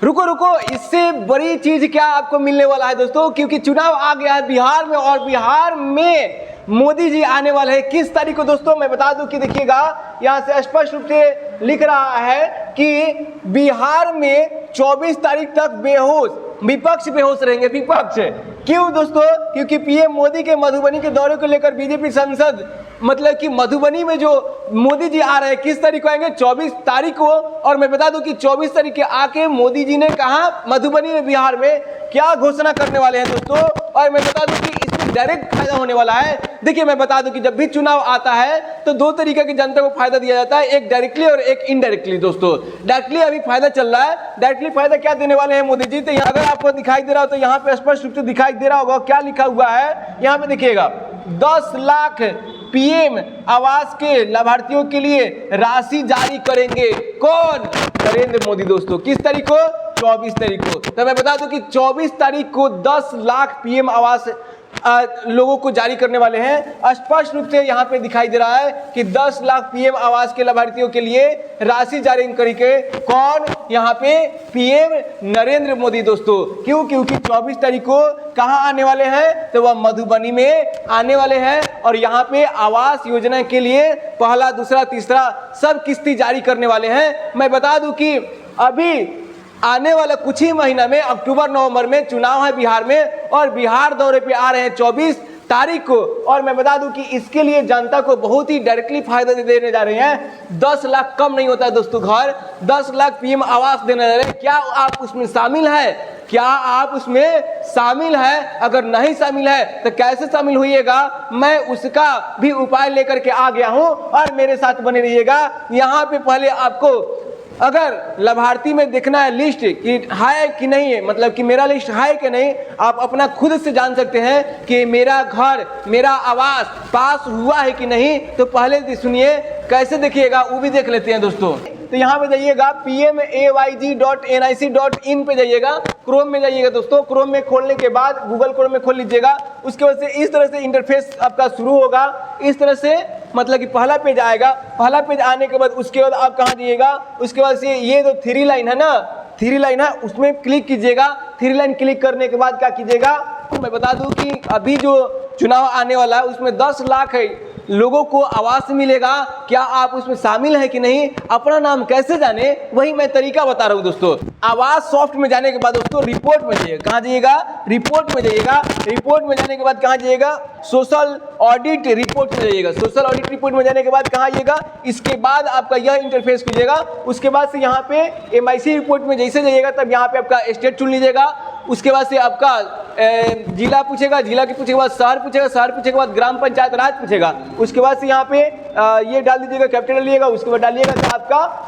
रुको रुको, इससे बड़ी चीज क्या आपको मिलने वाला है दोस्तों, क्योंकि चुनाव आ गया है बिहार में और बिहार में मोदी जी आने वाले हैं। किस तारीख को दोस्तों मैं बता दूं कि देखिएगा यहाँ से स्पष्ट रूप से लिख रहा है कि बिहार में 24 तारीख तक बेहोश विपक्ष बेहोश रहेंगे। विपक्ष क्यों दोस्तों? क्योंकि पीएम मोदी के मधुबनी के दौरे को लेकर बीजेपी सांसद मतलब कि मधुबनी में जो मोदी जी आ रहे हैं, किस तारीख को आएंगे? 24 तारीख को। और मैं बता दूं कि 24 तारीख के आके मोदी जी ने कहा मधुबनी में बिहार में क्या घोषणा करने वाले हैं दोस्तों। और मैं बता दूं कि इसमें डायरेक्ट फायदा होने वाला है। देखिए मैं बता दूं कि जब भी चुनाव आता है तो दो तरीके की जनता को फायदा दिया जाता है, एक डायरेक्टली और एक इनडायरेक्टली। दोस्तों डायरेक्टली अभी फायदा चल रहा है। डायरेक्टली फायदा क्या देने वाले हैं मोदी जी? तो अगर आपको दिखाई दे रहा हो तो यहाँ पे स्पष्ट रूप से दिखाई दे रहा होगा क्या लिखा हुआ है। यहाँ पे देखिएगा 10 लाख पीएम आवास के लाभार्थियों के लिए राशि जारी करेंगे कौन? नरेंद्र मोदी। दोस्तों किस तारीख को? 24 तारीख को। तो मैं बता दूं कि 24 तारीख को 10 लाख पीएम आवास लोगों को जारी करने वाले हैं। स्पष्ट रूप से यहाँ पे दिखाई दे रहा है कि 10 लाख पीएम आवास के लाभार्थियों के लिए राशि जारी करके कौन? यहाँ पे पीएम नरेंद्र मोदी। दोस्तों क्यों? क्योंकि 24 तारीख को कहाँ आने वाले हैं? तो वह मधुबनी में आने वाले हैं और यहाँ पे आवास योजना के लिए पहला, दूसरा, तीसरा सब किस्ती जारी करने वाले हैं। मैं बता दूं कि अभी आने वाला कुछ ही महीना में अक्टूबर नवंबर में चुनाव है बिहार में और बिहार दौरे पे आ रहे हैं 24 तारीख को। और मैं बता दूं कि इसके लिए जनता को बहुत ही डायरेक्टली फायदा देने जा रहे हैं। 10 लाख कम नहीं होता है दोस्तों घर, 10 लाख पीएम आवास देने जा रहे हैं। क्या आप उसमें शामिल है? क्या आप उसमें शामिल है? अगर नहीं शामिल है तो कैसे शामिल होइएगा? मैं उसका भी उपाय लेकर के आ गया हूं और मेरे साथ बने रहिएगा। यहाँ पे पहले आपको अगर लाभार्थी में देखना है लिस्ट कि है कि नहीं है, मतलब कि मेरा लिस्ट है कि नहीं, आप अपना खुद से जान सकते हैं कि मेरा घर, मेरा आवास पास हुआ है कि नहीं। तो पहले सुनिए कैसे देखिएगा, वो भी देख लेते हैं दोस्तों। तो यहाँ पे जाइएगा pmayg.nic.in पे जाइएगा, क्रोम में जाइएगा दोस्तों। क्रोम में खोलने के बाद गूगल क्रोम में खोल लीजिएगा। उसके बाद से इस तरह से इंटरफेस आपका शुरू होगा। इस तरह से मतलब कि पहला पेज आएगा। पहला पेज आने के बाद उसके बाद आप कहाँ जाइएगा? उसके बाद से ये जो 3 लाइन है ना, 3 लाइन है, उसमें क्लिक कीजिएगा। 3 लाइन क्लिक करने के बाद क्या कीजिएगा? मैं बता दूं कि अभी जो चुनाव आने वाला है उसमें 10 लाख लोगों को आवास मिलेगा। क्या आप उसमें शामिल है कि नहीं? अपना नाम कैसे जाने, वही मैं तरीका बता रहा हूँ दोस्तों। आवास सॉफ्ट में जाने के बाद दोस्तों रिपोर्ट में जाइएगा। कहाँ जाइएगा? रिपोर्ट में जाइएगा। रिपोर्ट में जाने के बाद कहाँ जाइएगा? सोशल ऑडिट रिपोर्ट में जाइएगा। सोशल ऑडिट रिपोर्ट में जाने के बाद कहाँ आइएगा? इसके बाद आपका यह इंटरफेस कीजिएगा। उसके बाद से यहाँ पे MIC रिपोर्ट में जैसे जाइएगा तब यहाँ पे आपका स्टेट चुन लीजिएगा। उसके बाद से आपका जिला पूछेगा, जिला के पूछे के बाद शहर पूछेगा, शहर पूछे के बाद ग्राम पंचायत राज पूछेगा। उसके बाद से यहाँ पे ये डाल दीजिएगा, कैपिटल डालिएगा। उसके बाद डालिएगा कि आपका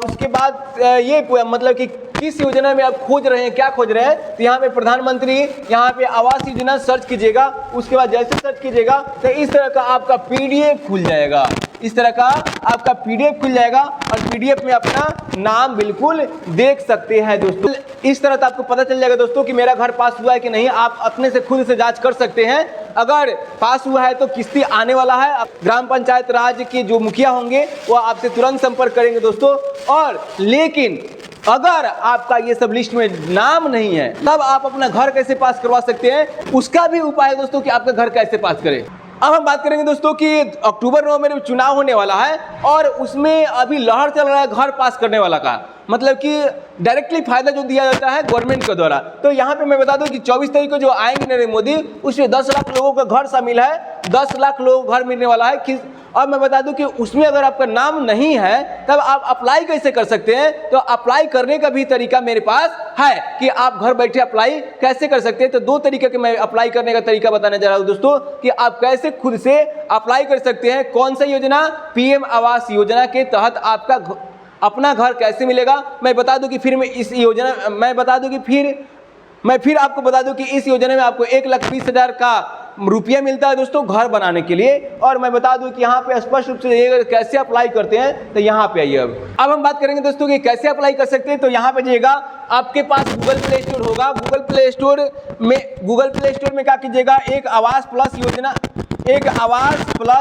उसके बाद ये मतलब कि किस योजना में आप खोज रहे हैं, क्या खोज रहे हैं। तो यहाँ पे प्रधानमंत्री, यहाँ पे आवास योजना सर्च कीजिएगा। उसके बाद जैसे सर्च कीजिएगा तो इस तरह का आपका PDF खुल जाएगा। इस तरह का आपका PDF खुल जाएगा और PDF में अपना नाम बिल्कुल देख सकते हैं दोस्तों। इस तरह से आपको पता चल जाएगा दोस्तों कि मेरा घर पास हुआ है कि नहीं। आप अपने से खुद से जांच कर सकते हैं। अगर पास हुआ है तो किस्ती आने वाला है। ग्राम पंचायत राज के जो मुखिया होंगे वो आपसे तुरंत संपर्क करेंगे दोस्तों। और लेकिन अगर आपका ये सब लिस्ट में नाम नहीं है तब आप अपना घर कैसे पास करवा सकते हैं, उसका भी उपाय है दोस्तों कि आपका घर कैसे पास करें। अब हम बात करेंगे दोस्तों कि अक्टूबर नवंबर में चुनाव होने वाला है और उसमें अभी लहर चल रहा है घर पास करने वाला का, मतलब कि डायरेक्टली फायदा जो दिया जाता है गवर्नमेंट के द्वारा। तो यहाँ पे मैं बता दूं कि 24 तारीख को जो आएंगे नरेंद्र मोदी, उसमें 10 लाख लोगों का घर शामिल है। 10 लाख लोगों को घर मिलने वाला है। अब मैं बता दूं कि उसमें अगर आपका नाम नहीं है तब आप अप्लाई कैसे कर सकते हैं। तो अप्लाई करने का भी तरीका मेरे पास है कि आप घर बैठे अप्लाई कैसे कर सकते हैं। तो 2 तरीके के मैं अप्लाई करने का तरीका बताने जा रहा हूं दोस्तों कि आप कैसे खुद से अप्लाई कर सकते हैं। कौन सा योजना? पीएम आवास योजना के तहत आपका अपना घर कैसे मिलेगा। मैं बता दूं कि फिर मैं इस योजना मैं फिर आपको बता दूं कि इस योजना में आपको 1,20,000 का रुपया मिलता है दोस्तों घर बनाने के लिए। और मैं बता दूं कि यहाँ पे स्पष्ट रूप से ये कैसे अप्लाई करते हैं। तो यहाँ पे आइए। अब हम बात करेंगे दोस्तों कि कैसे अप्लाई कर सकते हैं। तो यहाँ पे जाइएगा, आपके पास गूगल प्ले स्टोर होगा। गूगल प्ले स्टोर में क्या कीजिएगा? एक आवास प्लस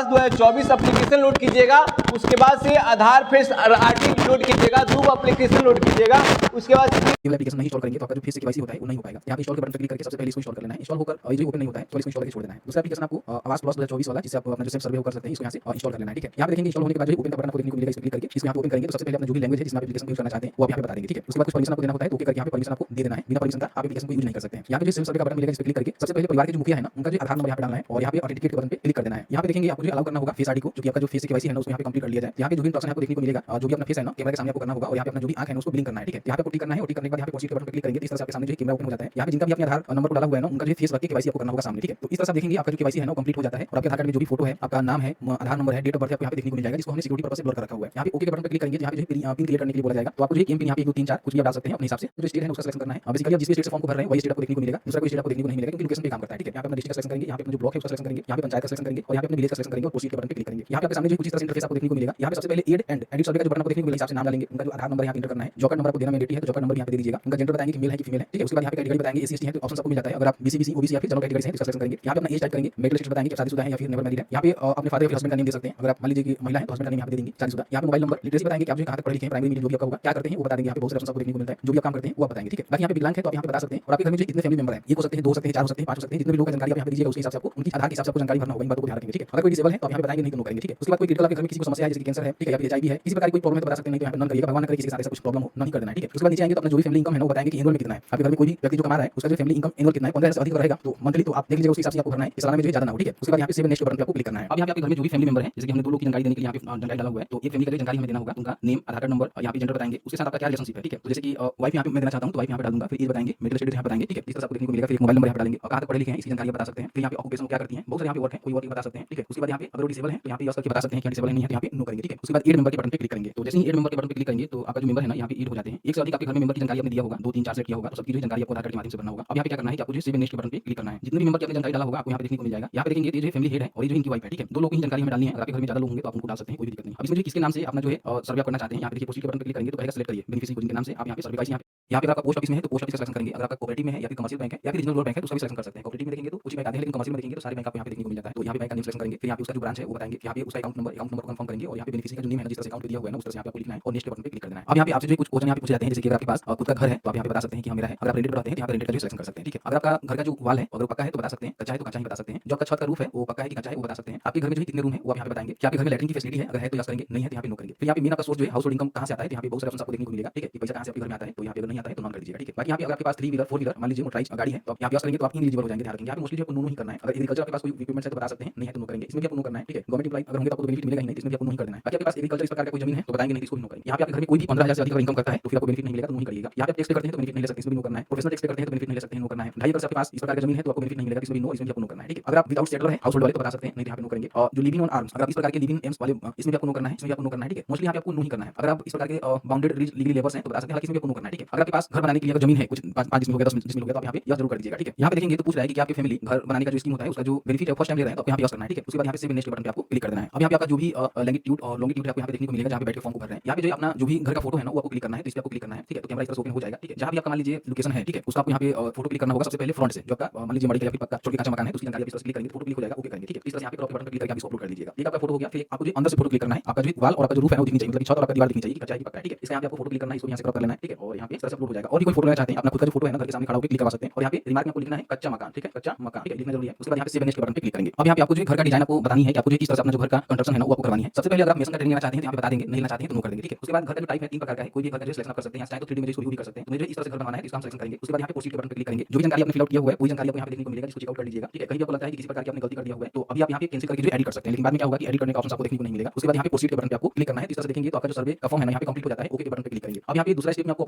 2024 एप्लीकेशन लोड कीजिएगा। उसके बाद से आधार फेस आरटी लोड कीजिएगा, धूप एप्लीकेशन लोड कीजिएगा। उसके बाद केवल एप्लीकेशन नहीं इंस्टॉल करेंगे तो आपका जो फेस से केवाईसी होता है वो नहीं हो पाएगा। यहाँ पे इंस्टॉल के बटन पर क्लिक करके सबसे पहले इसको इंस्टॉल कर लेना है। इंस्टॉल होकर जो ओपन नहीं होता है तो इसको इंस्टॉल करके छोड़ देना है। दूसरा एप्लीकेशन आपको आवास प्लस 2024 वाला, जिससे आप अपना जो सेल्फ सर्वे कर सकते हैं, इसको यहाँ से इंस्टॉल कर लेना है। ठीक है, यहाँ पे देखेंगे इंस्टॉल होने के बाद जो ओपन का बटन आपको देखने को मिलेगा, इस पर क्लिक करके इसको यहाँ पे ओपन करेंगे तो सबसे पहले अपना जो भी लैंग्वेज है जिसमें आप एप्लीकेशन यूज करना चाहते हैं वो आप यहाँ पे बता देंगे। ठीक है, उसके बाद कुछ परमिशन आपको देना होता है तो ओके करके यहाँ पे परमिशन आपको दे देना है। बिना परमिशन का आप एप्लीकेशन को यूज नहीं कर सकते हैं। यहाँ पे जो सेल्फ सर्वे का बटन मिलेगा, इस पर क्लिक करके सबसे पहले परिवार के जो मुखिया है ना, उनका जो आधार नंबर यहाँ पे डालना है और यहाँ पे ऑथेंटिकेट के बटन पे क्लिक कर देना है। यहाँ पे देखेंगे आपको जो अलाउ करना होगा फेस आईडी को, जो कि आपका जो फेस केवाईसी है ना उसको यहाँ पे कंप्लीट कर लिया जाए। यहाँ पे जो भी इंस्ट्रक्शन आपको देखने को मिलेगा, जो भी अपना फेस है ना कैमरा के सामने आपको करना होगा और यहाँ पे अपना जो भी आंख है उसको ब्लिंक करना है। ठीक है, यहाँ पे टिक करना है और टिक करने के बाद यहाँ पे प्रोसीड के बटन पे क्लिक करेंगे, इस तरह से आपके सामने जो कैमरा ओपन हो जाता है। यहाँ पे जिनका भी अपने आधार नंबर को डाला हुआ है ना उनका जो फेस रख के केवाईसी आपको करना होगा सामने। ठीक है, तो इस तरह से देखेंगे आपका जो केवाईसी है ना कंप्लीट हो जाता है और आपके आधार कार्ड में जो भी फोटो है, आपका नाम है, आधार नंबर है, डेट ऑफ बर्थ आपको यहाँ पे देखने को मिल जाएगा, जिसको हमने सिक्योरिटी पर्पस से ब्लर कर रखा हुआ है। यहाँ पे ओके के बटन पे क्लिक करेंगे, यहाँ पे जो पिन क्रिएट करने के लिए बोला जाएगा तो आपको जो पिन यहाँ पे 1 2 3 4 कुछ भी आप डाल सकते हैं अपने हिसाब से। जो स्टेट है उसका सिलेक्शन करना है। बेसिकली आप जिस स्टेट से फॉर्म को भर रहे हैं वही स्टेट आपको देखने को मिलेगा, दूसरा कोई स्टेट आपको देखने को नहीं मिलेगा क्योंकि लोकेशन पे काम करता है। ठीक है, यहाँ पे अपना डिस्ट्रिक्ट का सिलेक्शन करेंगे, यहाँ पे अपना जो ब्लॉक है उसका सिलेक्शन करेंगे, यहाँ पे पंचायत का सिलेक्शन करेंगे और यहाँ पे अपने विलेज का सिलेक्शन करेंगे और प्रोसीड के बटन पे क्लिक करेंगे। यहाँ पे आपके सामने जो कुछ इस तरह से इंटरफेस आपको देखने को मिलेगा। यहाँ पे सबसे पहले एड एंड एडिट सर्वे का जो बटन आपको देखने को मिलेगा, हिसाब से नाम डालेंगे, उनका जो आधार नंबर यहाँ पे एंटर करना है, जॉब कार्ड नंबर आपको देना मैंडेटरी है तो जॉब कार्ड नंबर यहाँ पे दे दीजिएगा, उनका जेंडर बताएंगे कि मेल है कि फीमेल है। ठीक है, उसके बाद यहाँ पे कैटेगरी बताएंगे एससी एसटी है तो ऑप्शन आपको मिल जाता है। अगर आप बीसी ओबीसी या फिर जनरल कैटेगरी से इसका सिलेक्शन करेंगे, यहाँ पे अपना एज टाइप करेंगे, मेरिटल स्टेटस बताएंगे कि शादीशुदा है या फिर नेवर मैरिड है। यहाँ पे अपने फादर या हस्बैंड का नेम दे सकते हैं, अगर आप मान लीजिए कि महिला है तो हस्बैंड का नेम यहाँ पे दे देंगे शादीशुदा। यहाँ पे मोबाइल नंबर, लिटरेसी बताएंगे कि आप जो कहाँ तक पढ़े लिखे हैं, प्राइमरी मीडियम जो भी आपका होगा, क्या करते हैं वो बता देंगे। यहाँ पे बहुत सारे ऑप्शन आपको देखने को मिलता है, जो भी आप काम करते हैं वो आप बताएंगे। ठीक है, बाकी यहाँ पे विकलांग है तो आप यहाँ पे बता सकते हैं और आपके घर में जो कितने फैमिली मेंबर हैं, एक हो सकते हैं, 2 हो सकते हैं, 4 हो सकते हैं, 5 हो सकते हैं, जितने भी लोग का जानकारी आप यहाँ पे दीजिएगा उसके हिसाब से आपको उनकी आधार के हिसाब से आपको जानकारी भरना होगा, इन बातों को ध्यान रखेंगे। ठीक है, अगर कोई डिसेबल है तो आप यहाँ पे बताएंगे, नहीं तो नो करेंगे। ठीक है, उसके बाद कोई क्रिटिकल आपके घर में किसी को समस्या है जैसे कैंसर है, ठीक है, या फिर एचआईवी है, किसी प्रकार की कोई प्रॉब्लम है तो बता सकते हैं, नहीं तो यहाँ पे नन करिएगा, भगवान न करे किसी के साथ ऐसा कुछ प्रॉब्लम हो, नहीं कर देना है। ठीक है, उसके बाद नीचे आएंगे तो अपना जो भी फैमिली इनकम है ना वो बताएंगे कि एनुअल में कितना है। आपके घर में कोई भी व्यक्ति जो कमा रहा है उसका जो फैमिली इनकम एनुअल कितना है, 15,000 से अधिक रहेगा तो मंथली तो आप देख लीजिएगा उसके हिसाब से आपको भरना है, इस साल में जो ज्यादा ना हो। ठीक है, उसके बाद यहाँ पे सेव नेक्स्ट बटन पे आपको क्लिक करना है। अब यहाँ पे आपके घर में जो भी फैमिली मेंबर है, जैसे कि हमने 2 लोग की जानकारी देने के लिए यहाँ पे जानकारी डाला हुआ है, तो एक फैमिली का जानकारी हमें देना होगा, उनका नेम, आधार कार्ड नंबर, यहाँ पे जेंडर बताएंगे, उसके साथ आपका क्या रिलेशनशिप है। ठीक है, तो जैसे कि वाइफ यहाँ पे मैं देना चाहता हूँ तो वाइफ यहाँ पे डाल दूंगा, फिर एज बताएंगे, मेरिटल स्टेटस यहाँ बताएंगे। ठीक है, इस तरह से आपको देखने को मिलेगा। फिर एक मोबाइल नंबर यहाँ पे डालेंगे और कहाँ तक पढ़े लिखे हैं इसकी जानकारी बता सकते हैं। फिर यहाँ पे ऑक्यूपेशन क्या करती हैं, बहुत सारे यहाँ पे वर्क है, कोई वर्क बता सकते हैं। ठीक है, उसके बाद यहाँ पे अगर वो डिसेबल है तो यहाँ पे यस करके बता सकते हैं कि डिसेबल नहीं है तो यहाँ पे नो करेंगे। ठीक है, उसके बाद एड मेंबर के बटन पे क्लिक करेंगे, तो जैसे ही एड मेंबर के बटन पे क्लिक करेंगे तो आपका जो मेंबर है ना यहाँ पे एड हो जाते हैं। एक से अधिक आपके घर में मेंबर की जानकारी आपने दिया होगा, 2 3 4 सेट किया होगा, तो सबकी जो जानकारी आपको आधार कार्ड के माध्यम से भरना होगा। अब यहाँ पे क्या करना है कि आपको जो सेव नेक्स्ट बटन पे क्लिक करना है, जितने भी मेंबर की आपने जानकारी डाला होगा आपको यहाँ पे देखने को मिल जाएगा। यहाँ पे देखेंगे ये जो फैमिली हेड है और ये जो इनकी वाइफ है। ठीक है, 2 लोगों की जानकारी हमें डालनी है। अगर आपके घर में ज्यादा लोग होंगे तो आप उनको डाल सकते हैं, कोई भी दिक्कत नहीं। अब इसमें जो किसके नाम से अपना जो है सर्वे करना चाहते हैं, यहाँ पे देखिए प्रोसीड के बटन पे क्लिक करेंगे तो कहेगा सिलेक्ट करिए बेनिफिशियरी को, जिनके नाम से आप यहाँ पे सर्वे का यहाँ पे अगर आपका पोस्ट ऑफिस में है तो पोस्ट ऑफिस का सिलेक्शन करेंगे, अगर आपका कोऑपरेटिव में है या फिर कमर्शियल बैंक है या फिर रीजनल बैंक है तो उसका भी सिलेक्शन कर सकते हैं। कोऑपरेटिव में देखेंगे तो कुछ बैंक आते हैं लेकिन कमर्शियल में देखेंगे तो सारे बैंक आपको यहाँ पे देखने को मिल जाता है। तो यहाँ पे बैंक का नेम सिलेक्शन करेंगे, फिर यहाँ पे उसका जो ब्रांच है वो बताएंगे, यहाँ पे उसका अकाउंट नंबर को कंफर्म करेंगे और यहाँ पे बेनिफिशियरी का जो नेम है जिस तरह से अकाउंट दिया हुआ है ना उस तरह से आपको लिखना है और नेक्स्ट के बटन पे क्लिक कर देना है। अब यहाँ पे आपसे जो कुछ क्वेश्चन यहाँ पे पूछे जाते हैं, जैसे कि अगर आपके पास खुद का घर है तो आप यहाँ पे बता सकते हैं कि हाँ मेरा है। अगर आप रेंटेड रहते हैं तो यहाँ पे रेंटेड का जो सिलेक्शन कर सकते हैं। ठीक है, अगर आपका घर का जो वाल है अगर वो पक्का है तो बता सकते हैं, कच्चा है तो कच्चा ही बता सकते हैं। जो आपका छत का रूफ है वो पक्का है कि कच्चा है वो बता सकते हैं। आपके घर में जो कितने रूम है वो आप यहाँ पे बताएंगे। कि आपके घर में लैट्रिन की फैसिलिटी है, अगर है तो यस करेंगे, नहीं है तो यहाँ पे नो करेंगे। फिर यहाँ पे मेन आपका सोर्स जो है हाउस होल्ड इनकम कहाँ से आता है, तो यहाँ पे बहुत सारे ऑप्शन आपको देखने को मिलेगा। ठीक है, पैसा कहाँ से आपके घर में आता है, तो यहाँ पे अगर नहीं आता है तो नॉन कर दीजिएगा। ठीक है, बाकी यहाँ पे अगर आपके पास 3 व्हीलर 4 व्हीलर मान लीजिए मोटराइज गाड़ी है तो आप यहाँ पे यस करेंगे तो आप इलिजिबल हो जाएंगे। ध्यान रखेंगे यहाँ पे मोस्टली आपको नो ही करना है। अगर एग्रीकल्चर आपके पास कोई इक्विपमेंट है तो बता सकते हैं, नहीं है तो नो करेंगे, इसमें भी आपको नो करना है। ठीक है, गवर्नमेंट एम्प्लॉय अगर होंगे तो आपको बेनिफिट मिलेगा ही नहीं, इसमें भी आपको नो ही कर देना है। बाकी आपके पास एग्रीकल्चर इस प्रकार का कोई जमीन है तो बताएंगे, नहीं इसको भी नो करेंगे। यहाँ पे आपके घर में कोई भी 15,000 से अधिक इनकम करता है तो फिर आपको बेनिफिट नहीं मिलेगा तो नो ही करिएगा। यहाँ पे टैक्स पे करते हैं तो बेनिफिट नहीं ले सकते, इसमें भी नो करना है। प्रोफेशनल टैक्स पे करते हैं तो बेनिफिट नहीं ले सकते, नो करना है। 2.5 एकड़ से आपके पास इस प्रकार की जमीन है तो आपको बेनिफिट नहीं मिलेगा, इसमें भी नो, इसमें भी आपको नो करना है। ठीक है, अगर आप विदाउट सेटलर है हाउस होल्ड वाले तो बता सकते हैं, नहीं यहाँ पे नो करेंगे। और जो लिविंग ऑन आर्म्स अगर आप इस प्रकार के लिविंग एम्स वाले इसमें भी आपको नो करना है, इसमें भी आपको नो करना है। ठीक है, मोस्टली यहाँ पे आपको नो ही करना है। अगर आप इस प्रकार के बाउंडेड लीगली लेबर्स हैं तो बता सकते हैं, हालांकि इसमें भी आपको नो करना है। ठीक है, अगर आपके पास घर बनाने के लिए अगर जमीन है कुछ 5 डिसमिल हो गया 10 डिसमिल हो गया तो आप यहाँ पे यस जरूर कर दीजिएगा। ठीक है, यहाँ पे देखेंगे तो पूछ रहा है कि आपकी फैमिली घर बनाने का जो स्कीम होता है उसका जो बेनिफिट है फर्स्ट टाइम ले रहे हैं तो यहाँ पे यस करना है। ठीक है, उसके बाद यहाँ पे सेव नेक्स्ट बटन पे आपको क्लिक कर देना है। अब यहाँ पे आपका जो भी लैंगिट्यूड और लॉन्गिट्यूड है आपको यहाँ पे देखने को मिलेगा, जहाँ पे बैठ के फॉर्म को भर रहे हैं। यहाँ पे जो अपना जो भी घर का फोटो है ना वो आपको क्लिक करना है, तो इस पे आपको क्लिक करना है। ठीक है, तो कैमरा इस तरह से ओपन हो जाएगा। ठीक है, जहाँ भी आपका मान लीजिए लोकेशन है, ठीक है, उसका आपको यहाँ पे फोटो क्लिक करना होगा सबसे पहले फ्रंट से, जो आपका मान लीजिए मड़ी का या फिर पक्का छोटी कांचा मकान है तो उसकी जानकारी आप इस तरह से क्लिक करेंगे, फोटो क्लिक हो जाएगा, ओके करेंगे। ठीक है, इस तरह से यहाँ पे क्रॉप के बटन पे क्लिक करके आप इसको अपलोड कर लीजिएगा। ठीक है, आपका फोटो हो गया। फिर आपको जो अंदर से फोटो क्लिक करना है, आपका जो वाल और आपका जो रूफ है वो दिखनी चाहिए, मतलब छत और आपका दीवार दिखनी चाहिए कि कच्चा है कि पक्का है। ठीक है, इसका यहाँ पे आपको फोटो क्लिक करना है, इसको यहाँ से क्रॉप कर लेना है। ठीक है, और यहाँ पे इस तरह से अपलोड हो जाएगा। और भी कोई फोटो लेना चाहते हैं अपना खुद का जो फोटो है ना घर के सामने खड़ा होकर क्लिक करवा सकते हैं और यहाँ पे रिमार्क में आपको लिखना है कच्चा मकान। ठीक है, कच्चा मकान, ठीक है, लिखना जरूरी है। उसके बाद यहाँ पे सेव नेक्स्ट के बटन पे क्लिक करेंगे। अब यहाँ पे आपको जो घर का डिजाइन आपको बतानी है कि आपको जो किस तरह से अपना जो घर का कंस्ट्रक्शन है ना वो आपको करवानी है। सबसे पहले अगर आप मेसन का ट्रेनिंग लेना चाहते हैं तो यहाँ पे बता देंगे, नहीं लेना चाहते हैं तो नो कर देंगे। ठीक है, उसके बाद घर का जो टाइप है 3 प्रकार का है, कोई भी घर का जो सिलेक्शन कर सकते हैं, चाहे तो 3D में जो भी कर सकते हैं। तो मुझे इस तरह से घर बनाना है, इसका हम सिलेक्शन करेंगे। उसके बाद यहाँ पे प्रोसीड के बटन पे क्लिक करेंगे। जो भी जानकारी आपने फिल आउट किया हुआ है वही जानकारी आपको यहाँ पे देखने को मिलेगा, जिसको चेकआउट कर लीजिएगा। ठीक है, कहीं भी आपको लगता है कि किसी प्रकार की आपने गलती कर दिया हुआ है तो अभी आप यहाँ पे कैंसिल करके जो एडिट कर सकते हैं, लेकिन बाद में क्या होगा कि एडिट करने का ऑप्शन आपको देखने को नहीं मिलेगा। उसके बाद यहाँ पे प्रोसीड के बटन पे आपको क्लिक करना है। इस तरह से देखेंगे तो आपका जो सर्वे का फॉर्म है ना यहाँ पे कंप्लीट हो जाता है, ओके के बटन पे क्लिक करेंगे। अब यहाँ पे दूसरा स्टेप में आपको